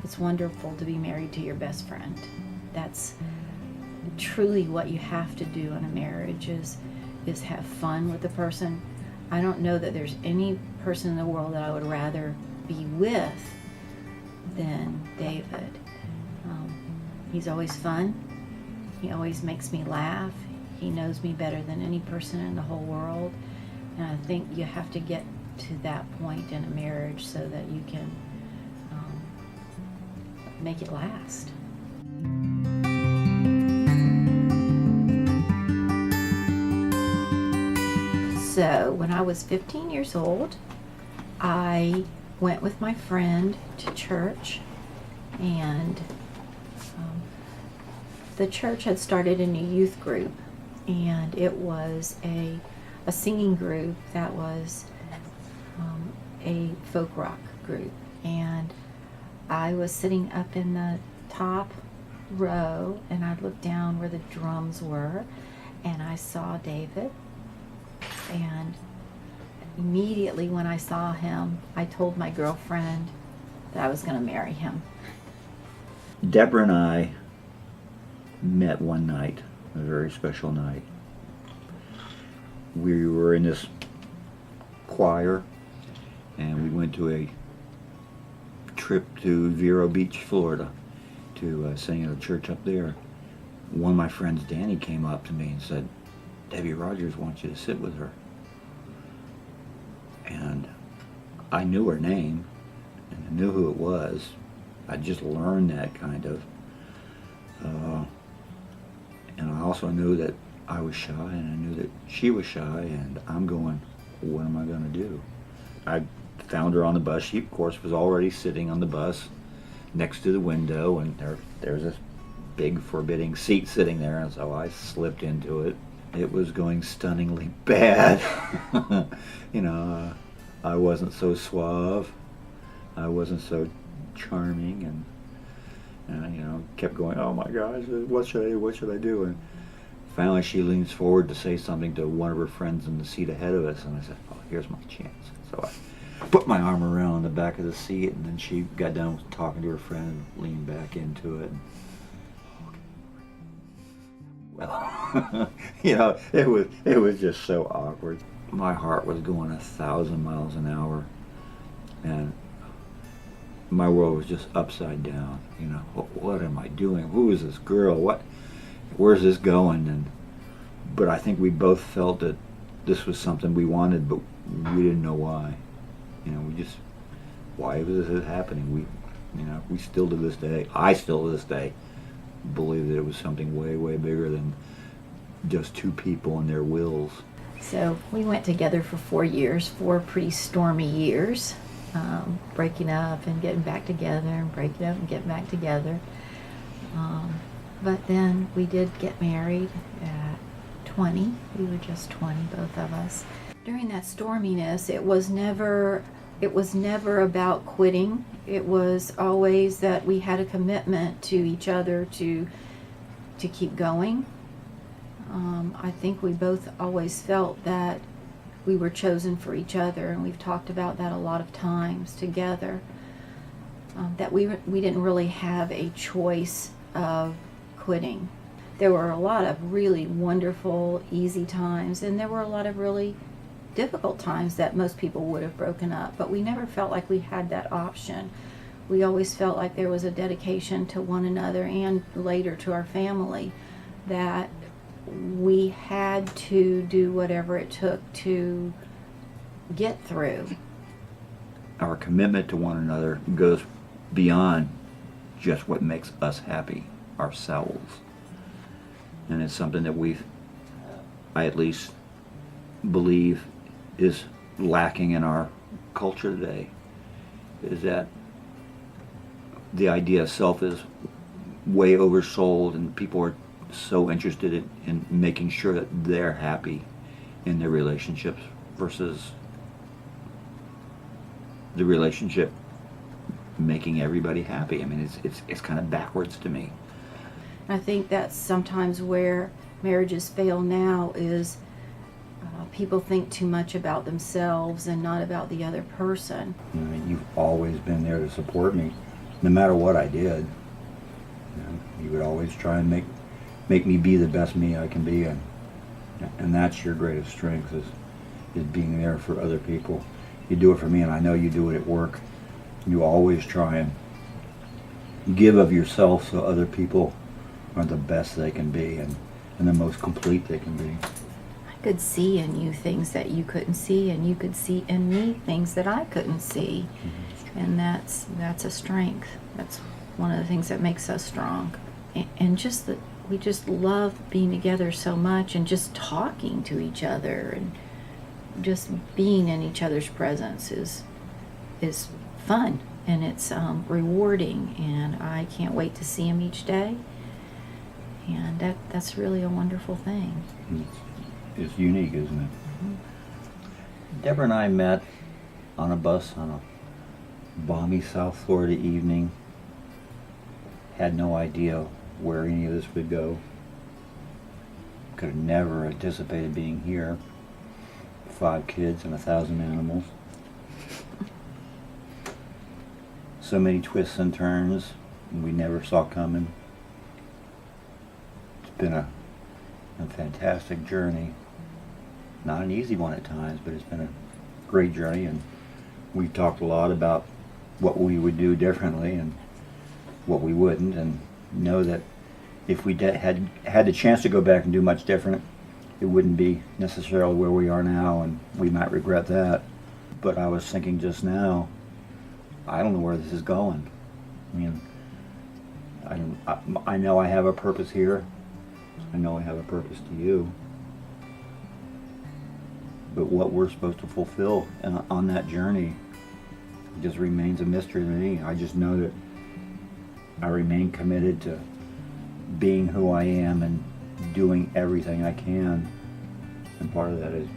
It's wonderful to be married to your best friend. That's truly what you have to do in a marriage is have fun with the person. I don't know that there's any person in the world that I would rather be with than David. He's always fun. He always makes me laugh. He knows me better than any person in the whole world. And I think you have to get to that point in a marriage so that you can make it last. So when I was 15 years old, I went with my friend to church, and the church had started a new youth group, and it was a singing group that was a folk rock group. And I was sitting up in the top row, and I looked down where the drums were, and I saw David. And immediately when I saw him, I told my girlfriend that I was going to marry him. Debra and I met one night, a very special night. We were in this choir, and we went to a trip to Vero Beach, Florida, to sing at a church up there. One of my friends, Danny, came up to me and said, "Debbie Rogers wants you to sit with her." And I knew her name, and I knew who it was. I just learned that kind of. And I also knew that I was shy, and I knew that she was shy, and I'm going, what am I going to do? I found her on the bus. She, of course, was already sitting on the bus next to the window, and there's this big forbidding seat sitting there, and so I slipped into it. It was going stunningly bad. I wasn't so suave. I wasn't so charming, and kept going, oh my gosh, what should I do? And finally she leans forward to say something to one of her friends in the seat ahead of us, and I said, oh, here's my chance. So I put my arm around the back of the seat, and then she got done with talking to her friend and leaned back into it. Well, it was just so awkward. My heart was going 1,000 miles an hour, and my world was just upside down. What am I doing? Who is this girl? Where's this going? But I think we both felt that this was something we wanted, but we didn't know why. Why was this happening? We still to this day, I still to this day, believe that it was something way, way bigger than just two people and their wills. So we went together for 4 years, 4 pretty stormy years, breaking up and getting back together, and breaking up and getting back together. But then we did get married at 20. We were just 20, both of us. During that storminess, it was never about quitting. It was always that we had a commitment to each other to keep going. I think we both always felt that we were chosen for each other, and we've talked about that a lot of times together, that we didn't really have a choice of quitting. There were a lot of really wonderful, easy times, and there were a lot of really difficult times that most people would have broken up, but we never felt like we had that option. We always felt like there was a dedication to one another and later to our family, that we had to do whatever it took to get through. Our commitment to one another goes beyond just what makes us happy, ourselves. And it's something that I at least believe is lacking in our culture today, is that the idea of self is way oversold, and people are so interested in making sure that they're happy in their relationships versus the relationship making everybody happy. I mean, it's kind of backwards to me. I think that's sometimes where marriages fail now, is people think too much about themselves and not about the other person. You've always been there to support me no matter what I did, you would always try and make me be the best me I can be, and that's your greatest strength is being there for other people. You do it for me, and I know you do it at work. You always try and give of yourself so other people are the best they can be and the most complete they can be. I could see in you things that you couldn't see, and you could see in me things that I couldn't see. And that's a strength. That's one of the things that makes us strong. And just that we just love being together so much, and just talking to each other, and just being in each other's presence is fun, and it's rewarding, and I can't wait to see him each day. And that's really a wonderful thing. It's unique, isn't it? Mm-hmm. Debra and I met on a bus on a balmy South Florida evening. Had no idea where any of this would go. Could have never anticipated being here. 5 kids and 1,000 animals. So many twists and turns we never saw coming. It's been a fantastic journey. Not an easy one at times, but it's been a great journey, and we've talked a lot about what we would do differently and what we wouldn't, and know that if we had the chance to go back and do much different, it wouldn't be necessarily where we are now, and we might regret that. But I was thinking just now, I don't know where this is going. I mean, I know I have a purpose here. I know I have a purpose to you. But what we're supposed to fulfill on that journey just remains a mystery to me. I just know that I remain committed to being who I am and doing everything I can. And part of that is